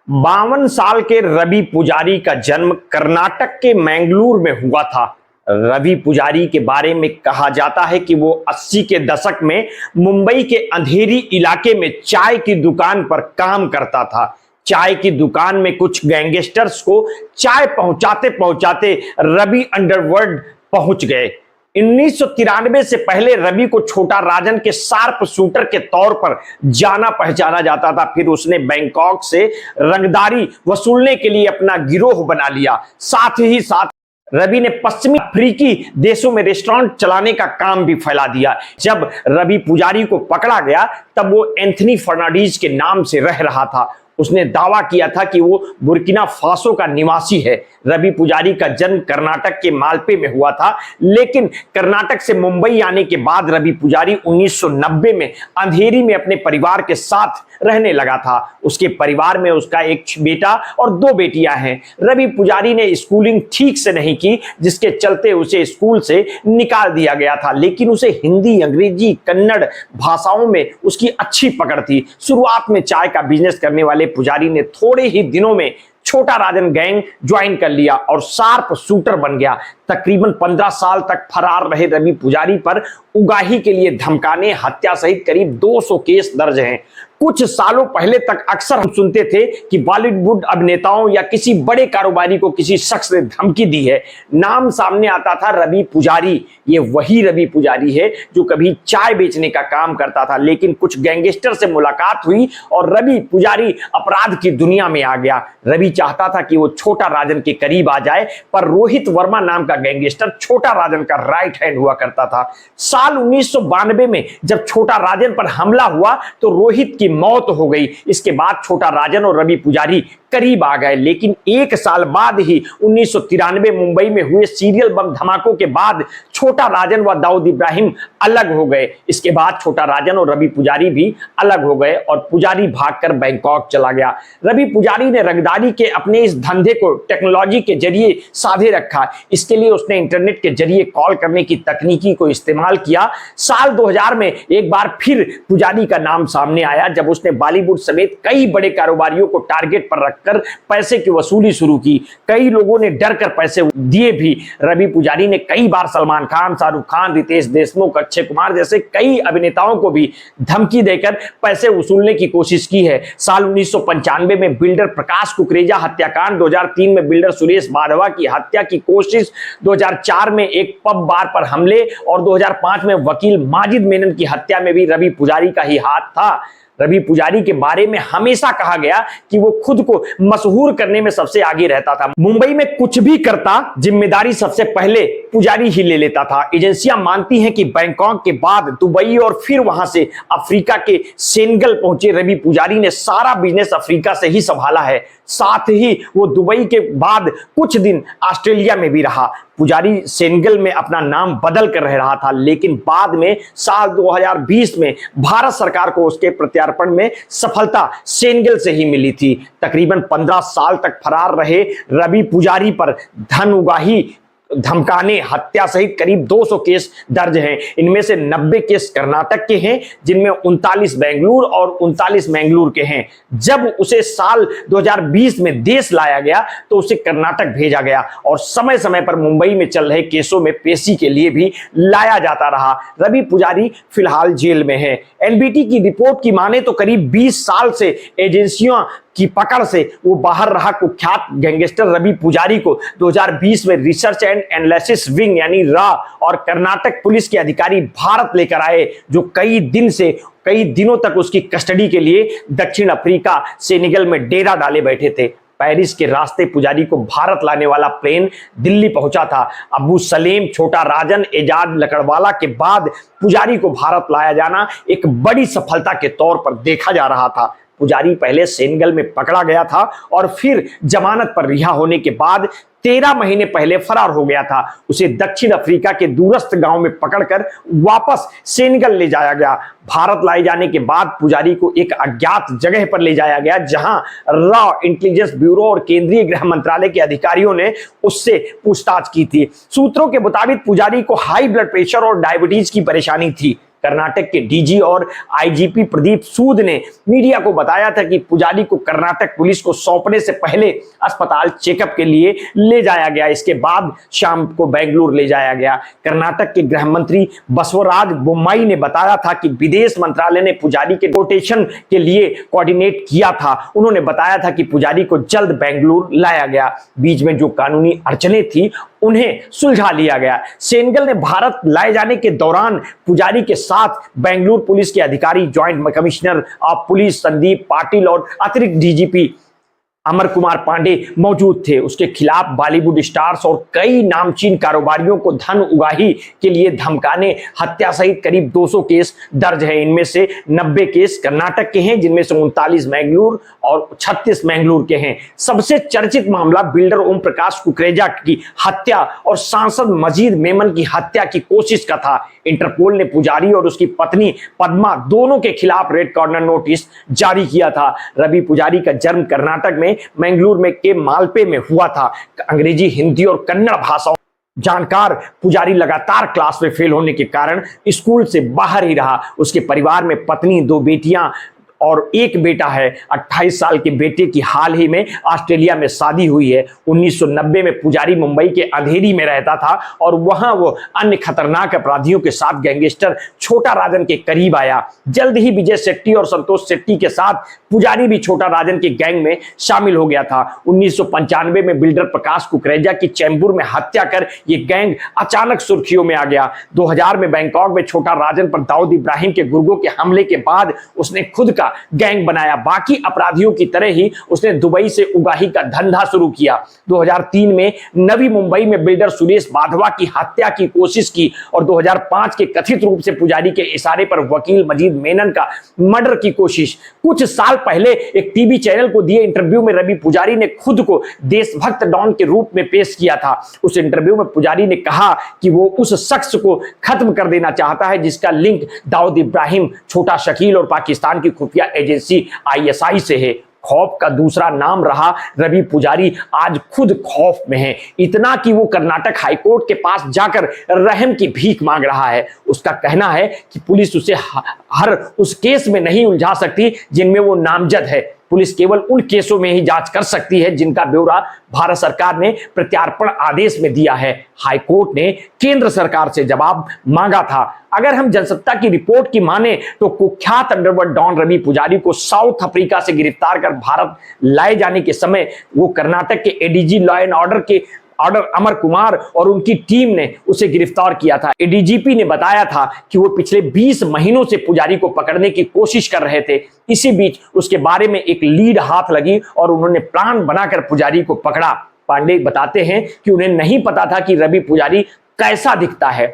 52 साल के रवि पुजारी का जन्म कर्नाटक के मैंगलोर में हुआ था। रवि पुजारी के बारे में कहा जाता है कि वो 80 के दशक में मुंबई के अंधेरी इलाके में चाय की दुकान पर काम करता था। चाय की दुकान में कुछ गैंगस्टर्स को चाय पहुंचाते पहुंचाते रवि अंडरवर्ल्ड पहुंच गए। 1993 से पहले रवि को छोटा राजन के शार्प शूटर के तौर पर जाना पहचाना जाता था। फिर उसने बैंकॉक से रंगदारी वसूलने के लिए अपना गिरोह बना लिया। साथ ही साथ रवि ने पश्चिमी अफ्रीकी देशों में रेस्टोरेंट चलाने का काम भी फैला दिया। जब रवि पुजारी को पकड़ा गया तब वो एंथनी फर्नांडीज के नाम से रह रहा था। उसने दावा किया था कि वो बुर्किना फासो का निवासी है। रवि पुजारी का जन्म कर्नाटक के मालपे में हुआ था, लेकिन कर्नाटक से मुंबई आने के बाद रवि पुजारी 1990 में अंधेरी में अपने परिवार के साथ रहने लगा था। उसके परिवार में उसका एक बेटा और 2 बेटियां हैं। रवि पुजारी ने स्कूलिंग ठीक से नहीं की, जिसके चलते उसे स्कूल से निकाल दिया गया था, लेकिन उसे हिंदी, अंग्रेजी, कन्नड़ भाषाओं में उसकी अच्छी पकड़ थी। शुरुआत में चाय का बिजनेस करने वाले पुजारी ने थोड़े ही दिनों में छोटा राजन गैंग ज्वाइन कर लिया और शार्प शूटर बन गया। तकरीबन 15 साल तक फरार रहे रवि पुजारी पर उगाही के लिए धमकाने, हत्या सहित करीब 200 केस दर्ज हैं। कुछ सालों पहले तक अक्सर हम सुनते थे कि बॉलीवुड अभिनेताओं या किसी बड़े कारोबारी को किसी शख्स ने धमकी दी है। नाम सामने आता था रवि पुजारी। ये वही रवि पुजारी है जो कभी चाय बेचने का काम करता था, लेकिन कुछ गैंगस्टर से मुलाकात हुई और रवि पुजारी अपराध की दुनिया में आ गया। रवि चाहता था कि वो छोटा राजन के करीब आ जाए, पर रोहित वर्मा नाम का गैंगस्टर छोटा राजन का राइट हैंड हुआ करता था। साल 1992 में जब छोटा राजन पर हमला हुआ तो रोहित की मौत हो गई। इसके बाद छोटा राजन और रवि पुजारी करीब आ गए, लेकिन 1 साल बाद ही 1993 मुंबई में हुए सीरियल बम धमाकों के बाद छोटा राजन व दाऊद इब्राहिम अलग हो गए। इसके बाद छोटा राजन और रवि पुजारी भी अलग हो गए और पुजारी भागकर बैंकॉक चला गया। रवि पुजारी ने रंगदारी के अपने इस धंधे को टेक्नोलॉजी के जरिए साधे रखा। इसके लिए उसने इंटरनेट के जरिए कॉल करने की तकनीकी को इस्तेमाल किया। साल 2000 में एक बार फिर पुजारी का नाम सामने आया, जब उसने बॉलीवुड समेत कई बड़े कारोबारियों को टारगेट पर रखकर पैसे की वसूली शुरू की। कई लोगों ने डर कर पैसे दिए भी। रवि पुजारी ने कई बार सलमान खान, शाहरुख खान, रितेश देशमुख, अक्षय कुमार जैसे कई अभिनेताओं को भी धमकी देकर पैसे वसूलने की कोशिश की है। साल 1995 में बिल्डर प्रकाश कुकरेजा हत्याकांड, 2003 में बिल्डर सुरेश माधवा की हत्या की कोशिश, 2004 में एक पब बार पर हमले और 2005 में वकील माजिद मेनन की हत्या में भी रवि पुजारी का ही हाथ था। रवि पुजारी के बारे में हमेशा कहा गया कि वो खुद को मशहूर करने में सबसे आगे रहता था। मुंबई में कुछ भी करता, जिम्मेदारी सबसे पहले पुजारी ही ले लेता था। एजेंसियां मानती हैं कि बैंकॉक के बाद दुबई और फिर वहां से अफ्रीका के सेनेगल पहुंचे रवि पुजारी ने सारा बिजनेस अफ्रीका से ही संभाला है। साथ ही वो दुबई के बाद कुछ दिन ऑस्ट्रेलिया में भी रहा। पुजारी सेनेगल में अपना नाम बदल कर रह रहा था, लेकिन बाद में साल 2020 में भारत सरकार को उसके प्रत्यार्पण में सफलता सेनेगल से ही मिली थी। तकरीबन 15 साल तक फरार रहे रवि पुजारी पर धन उगाही, धमकाने, हत्या सहित करीब 200 केस दर्ज हैं। इनमें से 90 केस कर्नाटक के हैं, जिनमें 39 बेंगलुरु और 39 मैंगलोर के हैं। जब उसे साल 2020 में देश लाया गया तो उसे कर्नाटक भेजा गया और समय समय पर मुंबई में चल रहे केसों में पेशी के लिए भी लाया जाता रहा। रवि पुजारी फिलहाल जेल में है। एनबीटी की रिपोर्ट की माने तो करीब 20 साल से एजेंसियों की पकड़ से वो बाहर रहा कुख्यात गैंगस्टर रवि पुजारी को 2020 में रिसर्च एंड एनालिसिस विंग यानी रॉ और कर्नाटक पुलिस के अधिकारी भारत लेकर आए, जो कई दिनों तक उसकी कस्टडी के लिए दक्षिण अफ्रीका सेनेगल में डेरा डाले बैठे थे। पेरिस के रास्ते पुजारी को भारत लाने वाला प्लेन दिल्ली पहुंचा था। अबू सलेम, छोटा राजन, एजाज लकड़वाला के बाद पुजारी को भारत लाया जाना एक बड़ी सफलता के तौर पर देखा जा रहा था। पुजारी पहले सेनेगल में पकड़ा गया था और फिर जमानत पर रिहा होने के बाद 13 महीने पहले फरार हो गया था। उसे दक्षिण अफ्रीका के दूरस्थ गांव में पकड़कर वापस सेनेगल ले जाया गया। भारत लाए जाने के बाद पुजारी को एक अज्ञात जगह पर ले जाया गया, जहां रॉ, इंटेलिजेंस ब्यूरो और केंद्रीय गृह मंत्रालय के अधिकारियों ने उससे पूछताछ की थी। सूत्रों के मुताबिक पुजारी को हाई ब्लड प्रेशर और डायबिटीज की परेशानी थी। कर्नाटक के डीजी और आईजीपी प्रदीप सूद ने मीडिया को बताया था कि पुजारी को कर्नाटक पुलिस को सौंपने से पहले अस्पताल चेकअप के लिए ले जाया गया। इसके बाद शाम को बेंगलुरु ले जाया गया। कर्नाटक के गृह मंत्री बसवराज बोम्मई ने बताया था कि विदेश मंत्रालय ने पुजारी के रोटेशन के लिए कोऑर्डिनेट किया था। उन्होंने बताया था कि पुजारी को जल्द बेंगलुरु लाया गया। बीच में जो कानूनी अड़चनें थी उन्हें सुलझा लिया गया। सेनेगल ने भारत लाए जाने के दौरान पुजारी के साथ बेंगलुरु पुलिस के अधिकारी, joint commissioner of police Sandeep Patil और अतिरिक्त डीजीपी अमर कुमार पांडे मौजूद थे। उसके खिलाफ बॉलीवुड स्टार्स और कई नामचीन कारोबारियों को धन उगाही के लिए धमकाने, हत्या सहित करीब 200 केस दर्ज है। इनमें से 90 केस कर्नाटक के हैं, जिनमें से 39 मैंगलोर और 36 मैंगलोर के हैं। सबसे चर्चित मामला बिल्डर ओम प्रकाश कुकरेजा की हत्या और सांसद मजीद मेमन की हत्या की कोशिश का था। इंटरपोल ने पुजारी और उसकी पत्नी पद्मा दोनों के खिलाफ रेड कॉर्नर नोटिस जारी किया था। रवि पुजारी का जन्म कर्नाटक में मैंगलोर में के मालपे में हुआ था। अंग्रेजी, हिंदी और कन्नड़ भाषाओं जानकार पुजारी लगातार क्लास में फेल होने के कारण स्कूल से बाहर ही रहा। उसके परिवार में पत्नी, 2 बेटियां और 1 बेटा है। 28 साल के बेटे की हाल ही में ऑस्ट्रेलिया में शादी हुई है। 1990 में पुजारी मुंबई के अंधेरी में रहता था और वहां वो अन्य खतरनाक अपराधियों के साथ गैंगस्टर छोटा राजन के करीब आया। जल्द ही विजय शेट्टी और संतोष शेट्टी के साथ पुजारी भी छोटा राजन के गैंग में शामिल हो गया था। 1995 में बिल्डर प्रकाश कुकरेजा की चैंबूर में हत्या कर ये गैंग अचानक सुर्खियों में आ गया। 2000 में बैंकॉक में छोटा राजन पर दाऊद इब्राहिम के गुर्गों के हमले के बाद उसने खुद का गैंग बनाया। बाकी अपराधियों की तरह ही उसने दुबई से उगाही का धंधा शुरू किया। 2003 में नवी मुंबई में बिल्डर सुरेश बाधवा की हत्या की कोशिश की और 2005 के कथित रूप से पुजारी के इशारे पर वकील मजीद मेनन का मर्डर की कोशिश। कुछ साल पहले एक टीवी चैनल को दिए इंटरव्यू में रवि पुजारी ने खुद को देशभक्त डॉन के रूप में पेश किया था। उस इंटरव्यू में पुजारी ने कहा कि वो उस शख्स को खत्म कर देना चाहता है जिसका लिंक दाऊद इब्राहिम, छोटा शकील और पाकिस्तान की खुफिया एजेंसी आईएसआई से है। खौफ का दूसरा नाम रहा रवि पुजारी आज खुद खौफ में है, इतना कि वो कर्नाटक हाईकोर्ट के पास जाकर रहम की भीख मांग रहा है। उसका कहना है कि पुलिस उसे हर उस केस में नहीं उलझा सकती जिनमें वो नामजद है। पुलिस केवल उन केसों में ही जांच कर सकती है जिनका ब्यौरा भारत सरकार ने प्रत्यार्पण आदेश में दिया है। हाईकोर्ट ने केंद्र सरकार से जवाब मांगा था। अगर हम जनसत्ता की रिपोर्ट की माने तो कुख्यात अंडरवर्ल्ड डॉन रवि पुजारी को साउथ अफ्रीका से गिरफ्तार कर भारत लाए जाने के समय वो कर्नाटक के ADG law and order Amar Kumar और उनकी टीम ने उसे गिरफ्तार किया था। एडीजीपी ने बताया था कि वो पिछले 20 महीनों से पुजारी को पकड़ने की कोशिश कर रहे थे। इसी बीच उसके बारे में एक लीड हाथ लगी और उन्होंने प्लान बनाकर पुजारी को पकड़ा। पांडे बताते हैं कि उन्हें नहीं पता था कि रवि पुजारी कैसा दिखता है।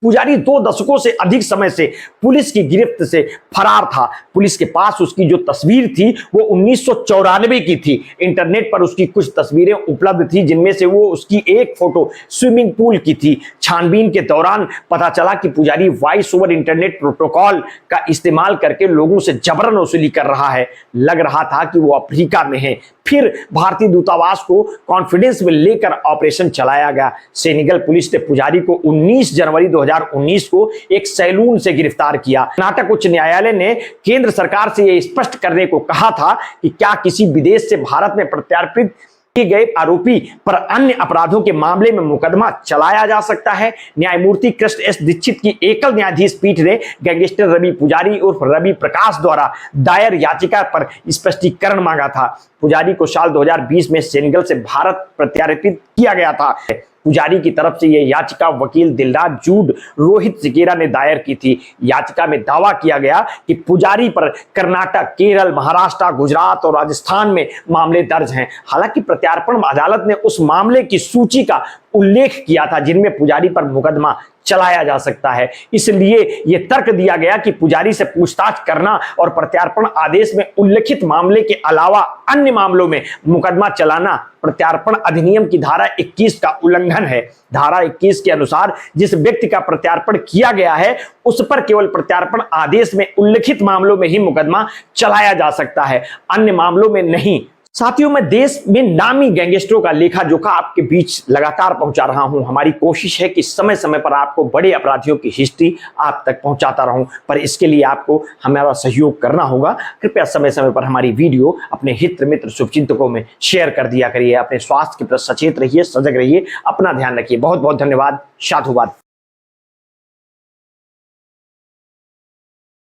पुजारी 2 दशकों से अधिक समय से पुलिस की गिरफ्त से फरार था। पुलिस के पास उसकी जो तस्वीर थी वो 1994 की थी। इंटरनेट पर उसकी कुछ तस्वीरें उपलब्ध थी जिनमें से वो उसकी एक फोटो स्विमिंग पूल की थी। छानबीन के दौरान पता चला कि पुजारी वॉइस ओवर इंटरनेट प्रोटोकॉल का इस्तेमाल करके लोगों से जबरन वसूली कर रहा है। लग रहा था कि वो अफ्रीका में है। फिर भारतीय दूतावास को कॉन्फिडेंस में लेकर ऑपरेशन चलाया गया। सेनेगल पुलिस ने पुजारी को 19 जनवरी 2019 को एक सैलून से गिरफ्तार किया। कर्नाटक उच्च न्यायालय ने केंद्र सरकार से यह स्पष्ट करने को कहा था कि क्या किसी विदेश से भारत में प्रत्यार्पित किए गए आरोपी पर अन्य अपराधों के मामले में मुकदमा चलाया जा सकता है। न्यायमूर्ति कृष्ण एस दीक्षित की एकल न्यायाधीश पीठ ने गैंगस्टर रवि पुजारी उर्फ रवि प्रकाश द्वारा दायर याचिका पर स्पष्टीकरण मांगा था। पुजारी को साल 2020 में सेनेगल से भारत प्रत्यार्पित किया गया था। पुजारी की तरफ से यह याचिका वकील दिलराज जूड रोहित सिकेरा ने दायर की थी। याचिका में दावा किया गया कि पुजारी पर कर्नाटक, केरल, महाराष्ट्र, गुजरात और राजस्थान में मामले दर्ज हैं। हालांकि प्रत्यार्पण अदालत ने उस मामले की सूची का उल्लेख किया था जिनमें पुजारी पर मुकदमा चलाया जा सकता है। इसलिए यह तर्क दिया गया कि पुजारी से पूछताछ करना और प्रत्यार्पण आदेश में उल्लेखित मामले के अलावा अन्य मामलों में मुकदमा चलाना प्रत्यार्पण अधिनियम की धारा 21 का उल्लंघन है। धारा 21 के अनुसार जिस व्यक्ति का प्रत्यार्पण किया गया है उस पर केवल प्रत्यार्पण आदेश में उल्लेखित मामलों में ही मुकदमा चलाया जा सकता है, अन्य मामलों में नहीं। साथियों, मैं देश में नामी गैंगस्टरों का लेखा जोखा आपके बीच लगातार पहुंचा रहा हूं। हमारी कोशिश है कि समय समय पर आपको बड़े अपराधियों की हिस्ट्री आप तक पहुंचाता रहूं, पर इसके लिए आपको हमारा सहयोग करना होगा। कृपया समय समय पर हमारी वीडियो अपने हित मित्र शुभचिंतकों में शेयर कर दिया करिए। अपने स्वास्थ्य के प्रति सचेत रहिए, सजग रहिए, अपना ध्यान रखिए। बहुत बहुत धन्यवाद। साधुवाद।